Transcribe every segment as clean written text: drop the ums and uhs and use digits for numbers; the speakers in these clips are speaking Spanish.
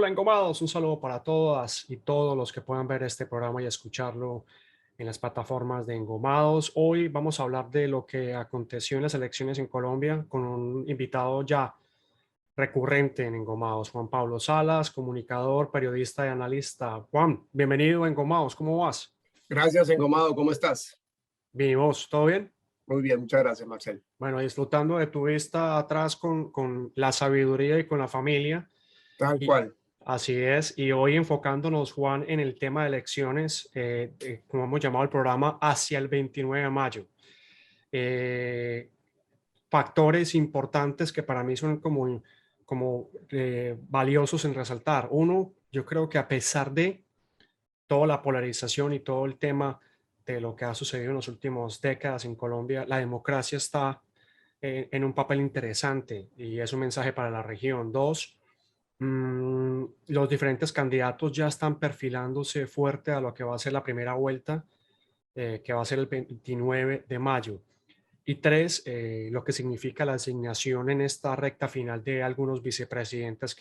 Hola, Engomados, un saludo para todas y todos los que puedan ver este programa y escucharlo en las plataformas de Engomados. Hoy vamos a hablar de lo que aconteció en las elecciones en Colombia con un invitado ya recurrente en Engomados, Juan Pablo Salas, comunicador, periodista y analista. Juan, bienvenido a Engomados, ¿cómo vas? Gracias, Engomado. ¿Cómo estás? Bien, ¿y vos? ¿Todo bien? Muy bien, muchas gracias, Marcel. Bueno, disfrutando de tu vista atrás con la sabiduría y con la familia. Tal Y cual. así es, y hoy enfocándonos, Juan, en el tema de elecciones, como hemos llamado el programa, hacia el 29 de mayo. Eh, Factores importantes que para mí son como valiosos en resaltar. Uno, yo creo que a pesar de toda la polarización y todo el tema de lo que ha sucedido en las últimas décadas en Colombia, la democracia está en un papel interesante y es un mensaje para la región. Dos, los diferentes candidatos ya están perfilándose fuerte a lo que va a ser la primera vuelta, que va a ser el 29 de mayo. Y tres, lo que significa la asignación en esta recta final de algunos vicepresidentes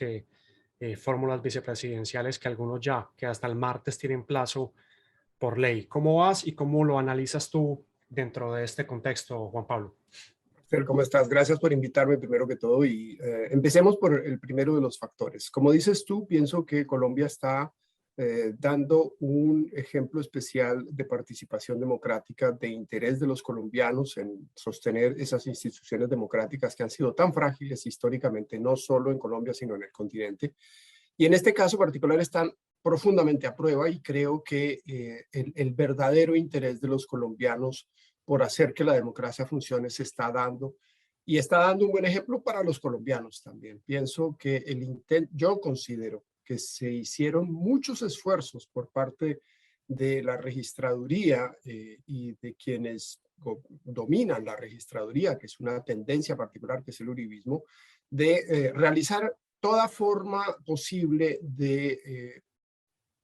fórmulas vicepresidenciales que algunos ya, que hasta el martes tienen plazo por ley. ¿Cómo vas y cómo lo analizas tú dentro de este contexto, Juan Pablo? Marcel, ¿cómo estás? Gracias por invitarme primero que todo y empecemos por el primero de los factores. Como dices tú, pienso que Colombia está dando un ejemplo especial de participación democrática, de interés de los colombianos en sostener esas instituciones democráticas que han sido tan frágiles históricamente, no solo en Colombia, sino en el continente. Y en este caso particular están profundamente a prueba y creo que el verdadero interés de los colombianos por hacer que la democracia funcione se está dando y está dando un buen ejemplo para los colombianos también. Pienso que yo considero que se hicieron muchos esfuerzos por parte de la registraduría y de quienes dominan la registraduría, que es una tendencia particular que es el uribismo, de realizar toda forma posible de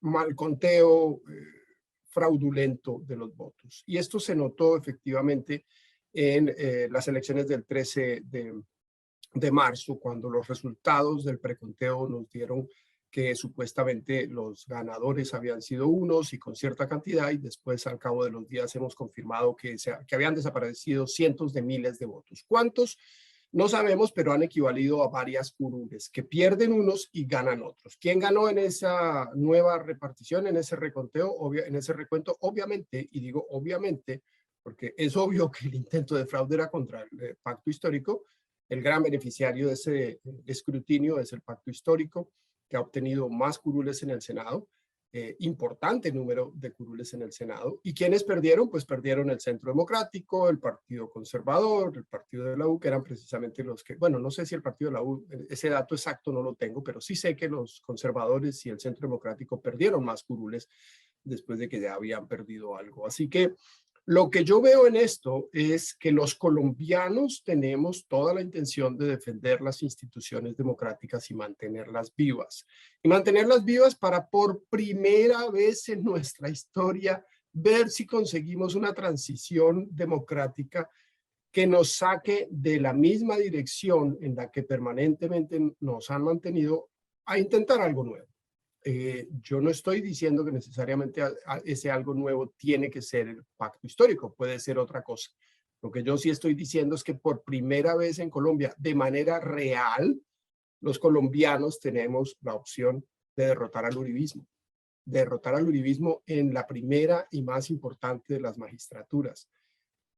mal conteo fraudulento de los votos. Y esto se notó efectivamente en las elecciones del 13 de marzo, cuando los resultados del preconteo nos dieron que supuestamente los ganadores habían sido unos y con cierta cantidad, y después al cabo de los días hemos confirmado que habían desaparecido cientos de miles de votos. ¿Cuántos? No sabemos, pero han equivalido a varias curules, que pierden unos y ganan otros. ¿Quién ganó en esa nueva repartición, en ese reconteo, en ese recuento? Obviamente, y digo obviamente, porque es obvio que el intento de fraude era contra el pacto histórico. El gran beneficiario de ese escrutinio es el pacto histórico, que ha obtenido más curules en el Senado, importante número de curules en el Senado. ¿Y quiénes perdieron? Pues perdieron el Centro Democrático, el Partido Conservador, el Partido de la U, que eran precisamente los que, bueno, no sé si el Partido de la U, ese dato exacto no lo tengo, pero sí sé que los conservadores y el Centro Democrático perdieron más curules después de que ya habían perdido algo. Así que lo que yo veo en esto es que los colombianos tenemos toda la intención de defender las instituciones democráticas y mantenerlas vivas. Y mantenerlas vivas para por primera vez en nuestra historia ver si conseguimos una transición democrática que nos saque de la misma dirección en la que permanentemente nos han mantenido a intentar algo nuevo. Yo no estoy diciendo que necesariamente ese algo nuevo tiene que ser el pacto histórico, puede ser otra cosa. Lo que yo sí estoy diciendo es que por primera vez en Colombia, de manera real, los colombianos tenemos la opción de derrotar al uribismo en la primera y más importante de las magistraturas.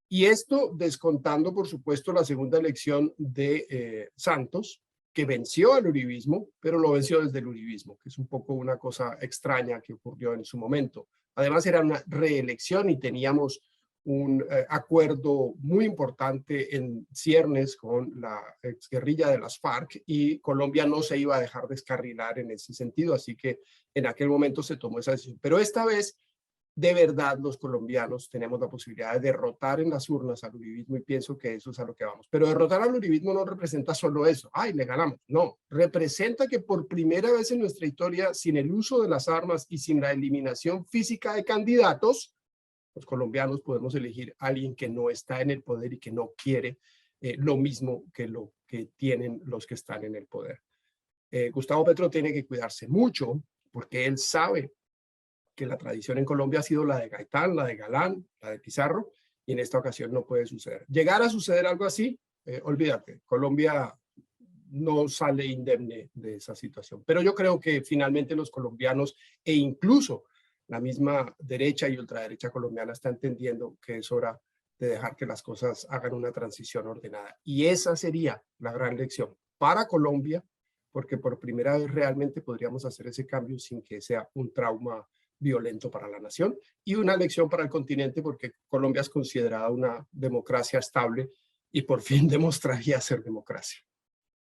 Y esto descontando, por supuesto, la segunda elección de Santos, que venció al uribismo, pero lo venció desde el uribismo, que es un poco una cosa extraña que ocurrió en su momento. Además, era una reelección y teníamos un acuerdo muy importante en ciernes con la exguerrilla de las FARC y Colombia no se iba a dejar descarrilar en ese sentido, así que en aquel momento se tomó esa decisión. Pero esta vez de verdad los colombianos tenemos la posibilidad de derrotar en las urnas al uribismo y pienso que eso es a lo que vamos. Pero derrotar al uribismo no representa solo eso, ¡ay, le ganamos! No, representa que por primera vez en nuestra historia, sin el uso de las armas y sin la eliminación física de candidatos, los colombianos podemos elegir a alguien que no está en el poder y que no quiere lo mismo que lo que tienen los que están en el poder. Gustavo Petro tiene que cuidarse mucho porque él sabe que la tradición en Colombia ha sido la de Gaitán, la de Galán, la de Pizarro, y en esta ocasión no puede suceder. Llegar a suceder algo así, olvídate, Colombia no sale indemne de esa situación. Pero yo creo que finalmente los colombianos e incluso la misma derecha y ultraderecha colombiana está entendiendo que es hora de dejar que las cosas hagan una transición ordenada. Y esa sería la gran lección para Colombia, porque por primera vez realmente podríamos hacer ese cambio sin que sea un trauma violento para la nación y una lección para el continente, porque Colombia es considerada una democracia estable y por fin demostraría ser democracia.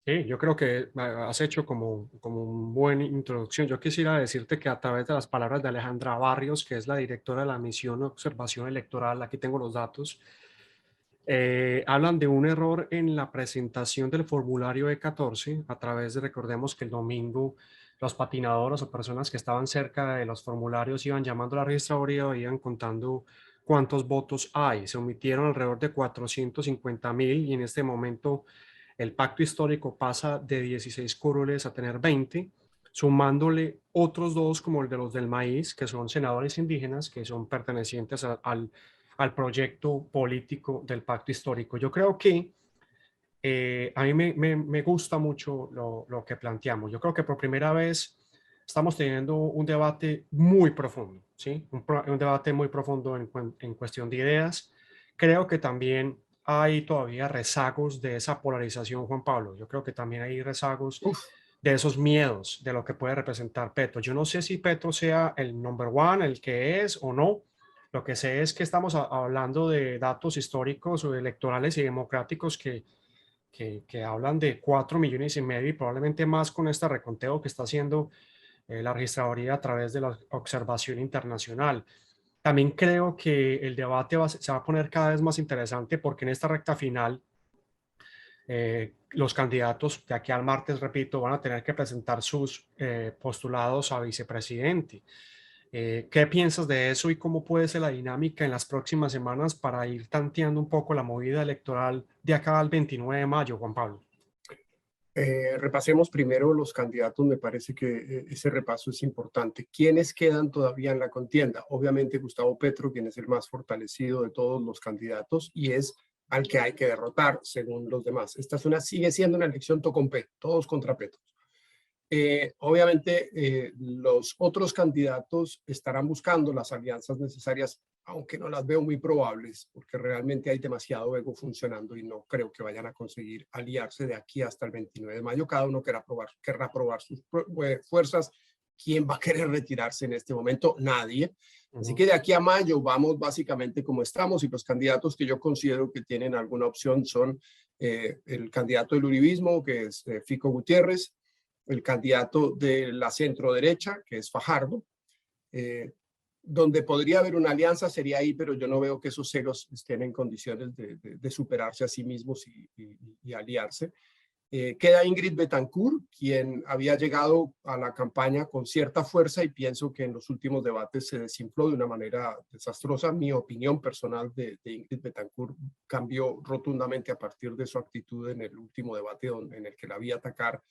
Sí, yo creo que has hecho como una buena introducción. Yo quisiera decirte que a través de las palabras de Alejandra Barrios, que es la directora de la misión de observación electoral, aquí tengo los datos, hablan de un error en la presentación del formulario E14 a través de, recordemos que el domingo los patinadores o personas que estaban cerca de los formularios iban llamando a la registraduría, iban contando cuántos votos hay. Se omitieron alrededor de 450.000 y en este momento el pacto histórico pasa de 16 curules a tener 20, sumándole otros dos como el de los del maíz, que son senadores indígenas, que son pertenecientes al proyecto político del pacto histórico. Yo creo que a mí me gusta mucho lo que planteamos. Yo creo que por primera vez estamos teniendo un debate muy profundo, ¿sí? Un debate muy profundo en cuestión de ideas. Creo que también hay todavía rezagos de esa polarización, Juan Pablo. Yo creo que también hay rezagos Uf, de esos miedos de lo que puede representar Petro. Yo no sé si Petro sea el number one, el que es o no. Lo que sé es que estamos hablando de datos históricos o electorales y democráticos que hablan de 4,5 millones y probablemente más con este reconteo que está haciendo la registraduría a través de la observación internacional. También creo que el debate se va a poner cada vez más interesante porque en esta recta final los candidatos de aquí al martes, repito, van a tener que presentar sus postulados a vicepresidente. ¿Qué piensas de eso y cómo puede ser la dinámica en las próximas semanas para ir tanteando un poco la movida electoral de acá al 29 de mayo, Juan Pablo? repasemos primero los candidatos, me parece que ese repaso es importante. ¿Quiénes quedan todavía en la contienda? Obviamente Gustavo Petro, quien es el más fortalecido de todos los candidatos y es al que hay que derrotar, según los demás. Esta sigue siendo una elección tocompe, todos contra Petro. Obviamente los otros candidatos estarán buscando las alianzas necesarias, aunque no las veo muy probables, porque realmente hay demasiado ego funcionando y no creo que vayan a conseguir aliarse de aquí hasta el 29 de mayo. Cada uno querrá probar sus fuerzas. ¿Quién va a querer retirarse en este momento? Nadie. Así que de aquí a mayo vamos básicamente como estamos y los candidatos que yo considero que tienen alguna opción son el candidato del uribismo, que es Fico Gutiérrez, el candidato de la centro derecha, que es Fajardo. Donde podría haber una alianza sería ahí, pero yo no veo que esos egos estén en condiciones de superarse a sí mismos y aliarse. Queda Ingrid Betancourt, quien había llegado a la campaña con cierta fuerza y pienso que en los últimos debates se desinfló de una manera desastrosa. Mi opinión personal de Ingrid Betancourt cambió rotundamente a partir de su actitud en el último debate en el que la vi atacar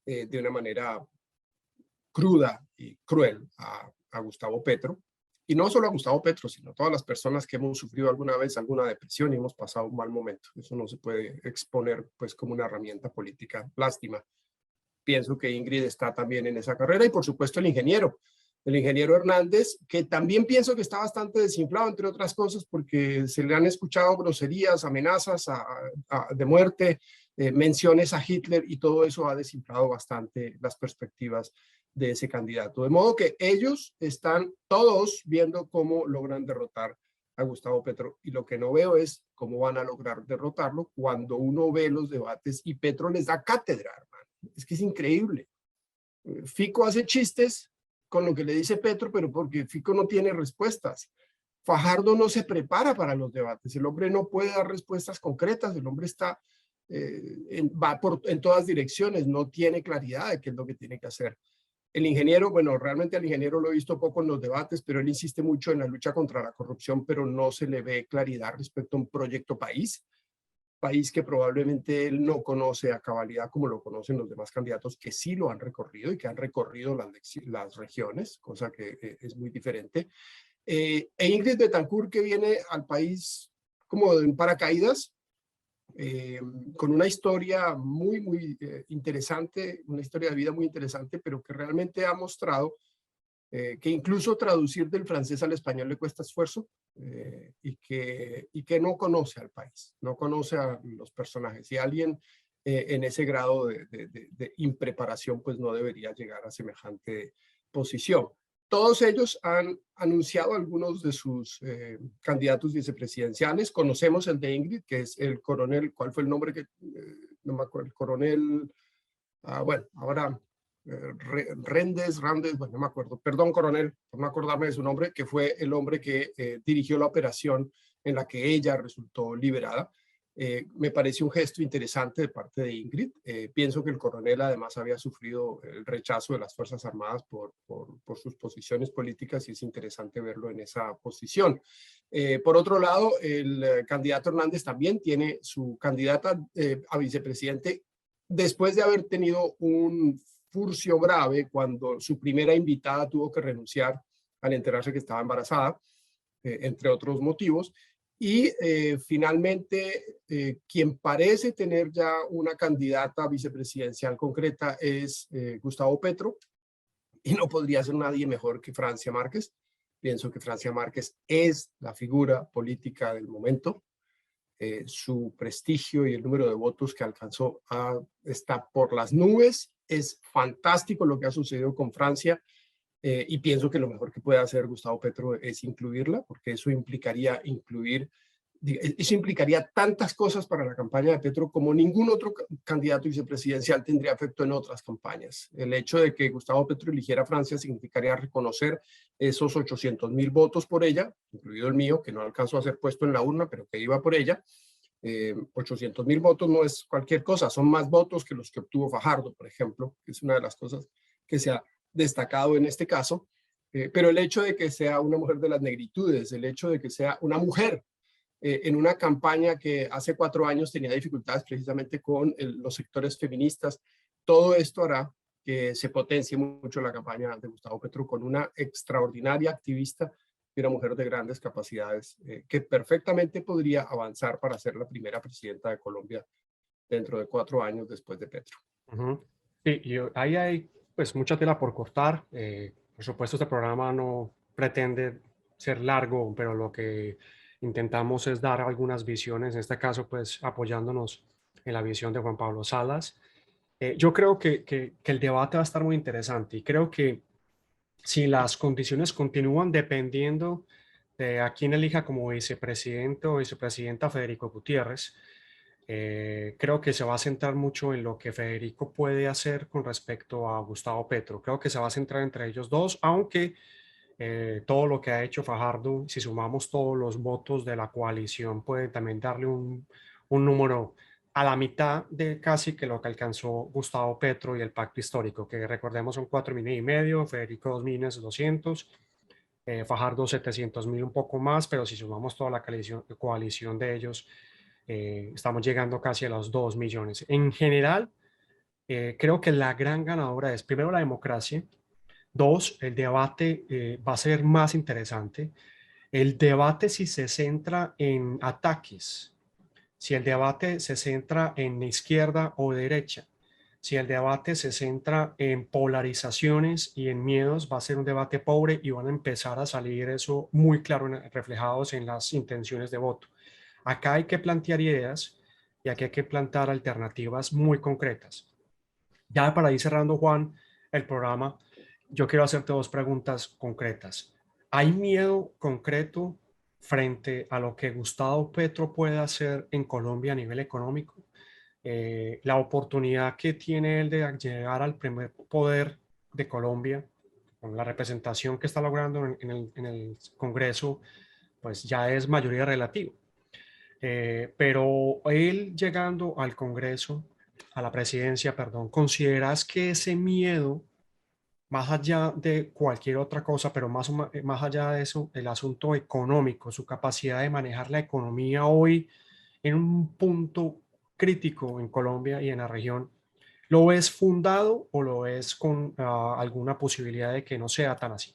de una manera cruda y cruel a Gustavo Petro. Y no solo a Gustavo Petro, sino a todas las personas que hemos sufrido alguna vez alguna depresión y hemos pasado un mal momento. Eso no se puede exponer pues como una herramienta política. Lástima. Pienso que Ingrid está también en esa carrera y por supuesto el ingeniero Hernández, que también pienso que está bastante desinflado, entre otras cosas, porque se le han escuchado groserías, amenazas de muerte, menciones a Hitler y todo eso ha desinflado bastante las perspectivas de ese candidato. De modo que ellos están todos viendo cómo logran derrotar a Gustavo Petro y lo que no veo es cómo van a lograr derrotarlo cuando uno ve los debates y Petro les da cátedra, hermano. Es que es increíble. Fico hace chistes con lo que le dice Petro, pero porque Fico no tiene respuestas. Fajardo no se prepara para los debates. El hombre no puede dar respuestas concretas. El hombre está, va en todas direcciones. No tiene claridad de qué es lo que tiene que hacer. El ingeniero, bueno, realmente al ingeniero lo he visto poco en los debates, pero él insiste mucho en la lucha contra la corrupción, pero no se le ve claridad respecto a un proyecto país. país que probablemente él no conoce a cabalidad como lo conocen los demás candidatos que sí lo han recorrido y que han recorrido las regiones, cosa que es muy diferente. E Ingrid Betancourt, que viene al país como en paracaídas, con una historia muy interesante, una historia de vida muy interesante, pero que realmente ha mostrado que incluso traducir del francés al español le cuesta esfuerzo, y que no conoce al país, no conoce a los personajes. Y alguien en ese grado de impreparación pues no debería llegar a semejante posición. Todos ellos han anunciado algunos de sus candidatos vicepresidenciales. Conocemos el de Ingrid, que es el coronel, ¿cuál fue el nombre que no me acuerdo? El coronel, bueno, ahora Randes, bueno, no me acuerdo, perdón, coronel, no me acordarme de su nombre, que fue el hombre que dirigió la operación en la que ella resultó liberada. Me parece un gesto interesante de parte de Ingrid. Pienso que el coronel además había sufrido el rechazo de las Fuerzas Armadas por sus posiciones políticas y es interesante verlo en esa posición. Por otro lado, el candidato Hernández también tiene su candidata a vicepresidente después de haber tenido un furcio grave cuando su primera invitada tuvo que renunciar al enterarse que estaba embarazada, entre otros motivos. Y finalmente, quien parece tener ya una candidata vicepresidencial concreta es Gustavo Petro, y no podría ser nadie mejor que Francia Márquez. Pienso que Francia Márquez es la figura política del momento. Su prestigio y el número de votos que alcanzó está por las nubes. Es fantástico lo que ha sucedido con Francia. Y pienso que lo mejor que puede hacer Gustavo Petro es incluirla, porque eso implicaría tantas cosas para la campaña de Petro como ningún otro candidato vicepresidencial tendría efecto en otras campañas. El hecho de que Gustavo Petro eligiera a Francia significaría reconocer esos 800.000 votos por ella, incluido el mío, que no alcanzó a ser puesto en la urna, pero que iba por ella. 800.000 votos no es cualquier cosa, son más votos que los que obtuvo Fajardo, por ejemplo, que es una de las cosas que se ha destacado en este caso. Pero el hecho de que sea una mujer de las negritudes, el hecho de que sea una mujer en una campaña que hace 4 años tenía dificultades precisamente con los sectores feministas, todo esto hará que se potencie mucho la campaña de Gustavo Petro con una extraordinaria activista y una mujer de grandes capacidades que perfectamente podría avanzar para ser la primera presidenta de Colombia dentro de 4 años después de Petro. Sí, y ahí hay pues mucha tela por cortar. Por supuesto, este programa no pretende ser largo, pero lo que intentamos es dar algunas visiones, en este caso pues apoyándonos en la visión de Juan Pablo Salas. Yo creo que el debate va a estar muy interesante y creo que si las condiciones continúan dependiendo de a quién elija como vicepresidente o vicepresidenta Federico Gutiérrez, creo que se va a centrar mucho en lo que Federico puede hacer con respecto a Gustavo Petro. Creo que se va a centrar entre ellos dos, aunque todo lo que ha hecho Fajardo, si sumamos todos los votos de la coalición, puede también darle un número a la mitad de casi que lo que alcanzó Gustavo Petro y el pacto histórico, que recordemos son 4.500.000, Federico 2.200.000, Fajardo 700.000, un poco más, pero si sumamos toda la coalición de ellos, estamos llegando casi a los 2 millones. En general, creo que la gran ganadora es primero la democracia. Dos, el debate va a ser más interesante. El debate si se centra en ataques, si el debate se centra en izquierda o derecha, si el debate se centra en polarizaciones y en miedos, va a ser un debate pobre y van a empezar a salir eso muy claro reflejados en las intenciones de voto. Acá hay que plantear ideas y aquí hay que plantear alternativas muy concretas. Ya para ir cerrando, Juan, el programa, yo quiero hacerte dos preguntas concretas. ¿Hay miedo concreto frente a lo que Gustavo Petro puede hacer en Colombia a nivel económico? La oportunidad que tiene él de llegar al primer poder de Colombia, con la representación que está logrando en el Congreso, pues ya es mayoría relativa. Pero él llegando al Congreso, a la presidencia, perdón, ¿consideras que ese miedo, más allá de cualquier otra cosa, pero más allá de eso, el asunto económico, su capacidad de manejar la economía hoy en un punto crítico en Colombia y en la región, ¿lo ves fundado o lo ves con alguna posibilidad de que no sea tan así?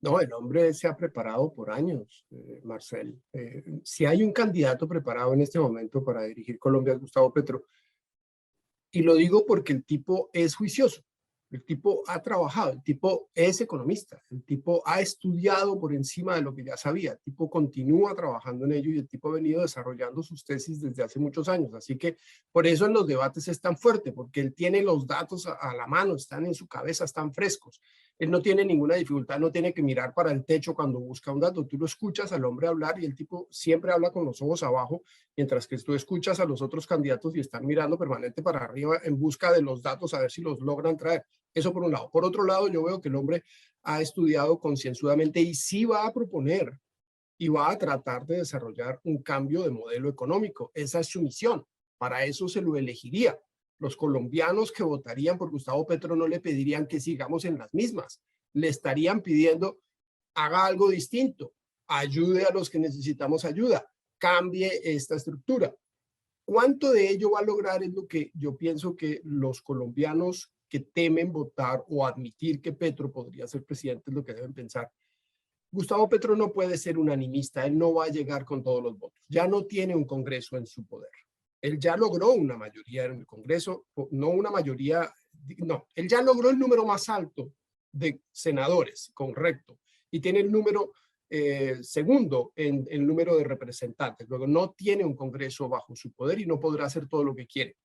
No, el hombre se ha preparado por años, Marcel. Si hay un candidato preparado en este momento para dirigir Colombia es Gustavo Petro. Y lo digo porque el tipo es juicioso, el tipo ha trabajado, el tipo es economista, el tipo ha estudiado por encima de lo que ya sabía, el tipo continúa trabajando en ello y el tipo ha venido desarrollando sus tesis desde hace muchos años. Así que por eso en los debates es tan fuerte, porque él tiene los datos a la mano, están en su cabeza, están frescos. Él no tiene ninguna dificultad, no tiene que mirar para el techo cuando busca un dato. Tú lo escuchas al hombre hablar y el tipo siempre habla con los ojos abajo, mientras que tú escuchas a los otros candidatos y están mirando permanente para arriba en busca de los datos a ver si los logran traer. Eso por un lado. Por otro lado, yo veo que el hombre ha estudiado concienzudamente y sí va a proponer y va a tratar de desarrollar un cambio de modelo económico. Esa es su misión. Para eso se lo elegiría. Los colombianos que votarían por Gustavo Petro no le pedirían que sigamos en las mismas. Le estarían pidiendo, haga algo distinto, ayude a los que necesitamos ayuda, cambie esta estructura. ¿Cuánto de ello va a lograr? Es lo que yo pienso que los colombianos que temen votar o admitir que Petro podría ser presidente es lo que deben pensar. Gustavo Petro no puede ser unanimista, él no va a llegar con todos los votos, ya no tiene un Congreso en su poder. Él ya logró una mayoría en el Congreso, no una mayoría, no, él ya logró el número más alto de senadores, correcto, y tiene el número segundo en el número de representantes. Luego no tiene un Congreso bajo su poder y no podrá hacer todo lo que quiere.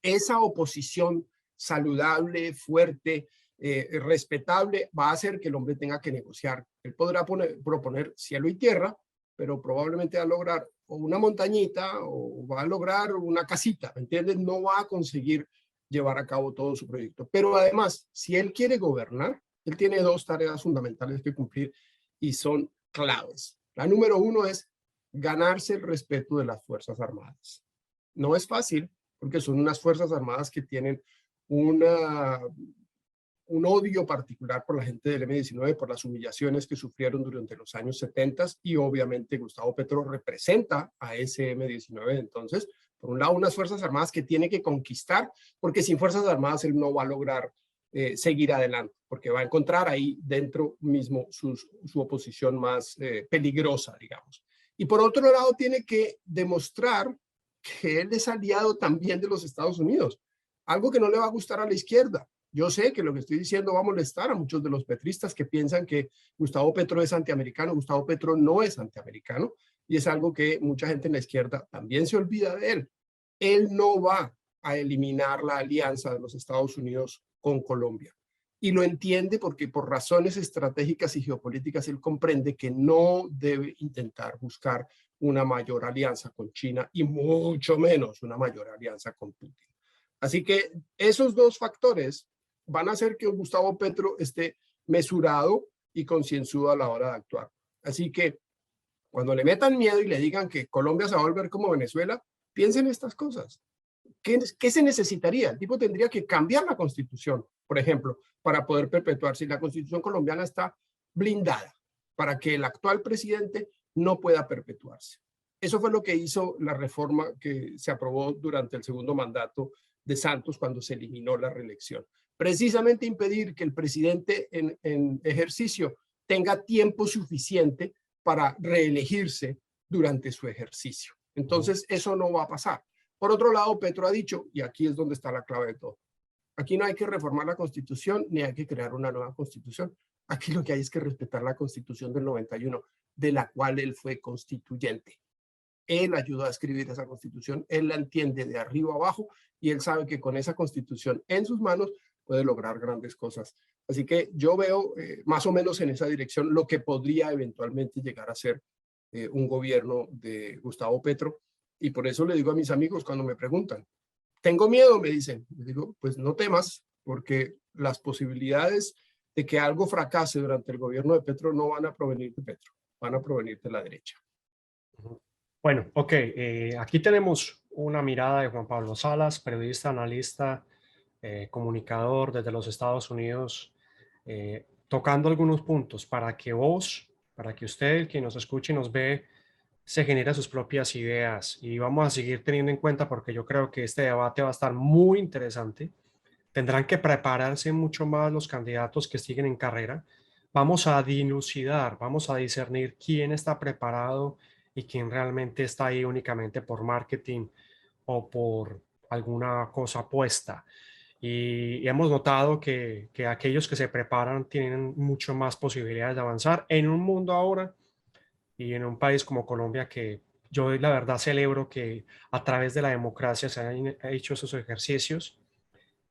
Esa oposición saludable, fuerte, respetable, va a hacer que el hombre tenga que negociar. Él podrá proponer cielo y tierra, pero probablemente va a lograr o una montañita o va a lograr una casita, ¿me entiendes? No va a conseguir llevar a cabo todo su proyecto. Pero además, si él quiere gobernar, él tiene dos tareas fundamentales que cumplir y son claves. La número uno es ganarse el respeto de las Fuerzas Armadas. No es fácil, porque son unas Fuerzas Armadas que tienen una, un odio particular por la gente del M-19, por las humillaciones que sufrieron durante los años 70 y obviamente Gustavo Petro representa a ese M-19. Entonces, por un lado, unas Fuerzas Armadas que tiene que conquistar, porque sin Fuerzas Armadas él no va a lograr seguir adelante, porque va a encontrar ahí dentro mismo su oposición más peligrosa, digamos. Y por otro lado, tiene que demostrar que él es aliado también de los Estados Unidos, algo que no le va a gustar a la izquierda. Yo sé que lo que estoy diciendo va a molestar a muchos de los petristas que piensan que Gustavo Petro es antiamericano. Gustavo Petro no es antiamericano y es algo que mucha gente en la izquierda también se olvida de él. Él no va a eliminar la alianza de los Estados Unidos con Colombia. Y lo entiende porque por razones estratégicas y geopolíticas él comprende que no debe intentar buscar una mayor alianza con China y mucho menos una mayor alianza con Putin. Así que esos dos factores van a hacer que Gustavo Petro esté mesurado y concienzudo a la hora de actuar. Así que cuando le metan miedo y le digan que Colombia se va a volver como Venezuela, piensen estas cosas. ¿Qué se necesitaría? El tipo tendría que cambiar la constitución, por ejemplo, para poder perpetuarse. La constitución colombiana está blindada para que el actual presidente no pueda perpetuarse. Eso fue lo que hizo la reforma que se aprobó durante el segundo mandato de Santos cuando se eliminó la reelección. Precisamente impedir que el presidente en ejercicio tenga tiempo suficiente para reelegirse durante su ejercicio. Entonces, eso no va a pasar. Por otro lado, Petro ha dicho, y aquí es donde está la clave de todo, aquí no hay que reformar la Constitución ni hay que crear una nueva Constitución. Aquí lo que hay es que respetar la Constitución del 91, de la cual él fue constituyente. Él ayudó a escribir esa Constitución, él la entiende de arriba abajo y él sabe que con esa Constitución en sus manos puede lograr grandes cosas. Así que yo veo más o menos en esa dirección lo que podría eventualmente llegar a ser un gobierno de Gustavo Petro. Y por eso le digo a mis amigos cuando me preguntan, tengo miedo, me dicen. Les digo, pues no temas, porque las posibilidades de que algo fracase durante el gobierno de Petro no van a provenir de Petro, van a provenir de la derecha. Bueno, ok, aquí tenemos una mirada de Juan Pablo Salas, periodista, analista, comunicador desde los Estados Unidos, tocando algunos puntos para que vos, para que usted, quien nos escuche y nos ve, se genera sus propias ideas y vamos a seguir teniendo en cuenta porque yo creo que este debate va a estar muy interesante. Tendrán que prepararse mucho más los candidatos que siguen en carrera. Vamos a dilucidar, vamos a discernir quién está preparado y quién realmente está ahí únicamente por marketing o por alguna cosa puesta. Y hemos notado que aquellos que se preparan tienen mucho más posibilidades de avanzar en un mundo ahora y en un país como Colombia que yo la verdad celebro que a través de la democracia se hayan hecho esos ejercicios,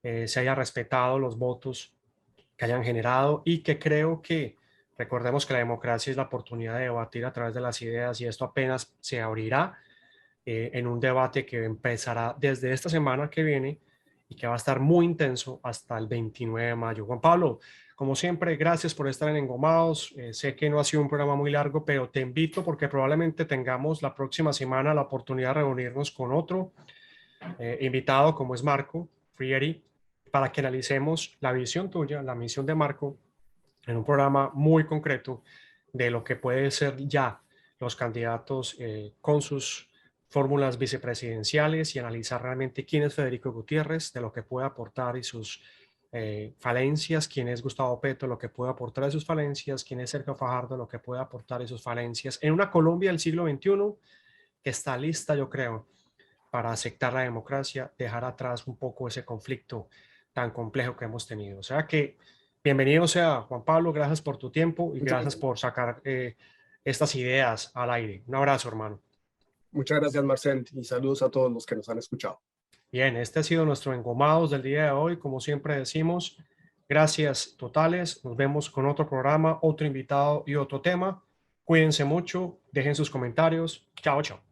se haya respetado los votos que hayan generado y que creo que recordemos que la democracia es la oportunidad de debatir a través de las ideas y esto apenas se abrirá en un debate que empezará desde esta semana que viene y que va a estar muy intenso hasta el 29 de mayo. Juan Pablo, como siempre, gracias por estar en Engomados. Sé que no ha sido un programa muy largo, pero te invito porque probablemente tengamos la próxima semana la oportunidad de reunirnos con otro invitado como es Marco Frieri para que analicemos la visión tuya, la misión de Marco en un programa muy concreto de lo que puede ser ya los candidatos con sus fórmulas vicepresidenciales y analizar realmente quién es Federico Gutiérrez, de lo que puede aportar y sus falencias, quién es Gustavo Petro, lo que puede aportar de sus falencias, quién es Sergio Fajardo, lo que puede aportar de sus falencias, en una Colombia del siglo XXI que está lista, yo creo, para aceptar la democracia, dejar atrás un poco ese conflicto tan complejo que hemos tenido. O sea que bienvenido sea Juan Pablo, gracias por tu tiempo y Muchas gracias gracias. por sacar estas ideas al aire. Un abrazo, hermano. Muchas gracias, Marcel, y saludos a todos los que nos han escuchado. Bien, este ha sido nuestro Engomados del día de hoy. Como siempre decimos, gracias totales. Nos vemos con otro programa, otro invitado y otro tema. Cuídense mucho, dejen sus comentarios. Chao, chao.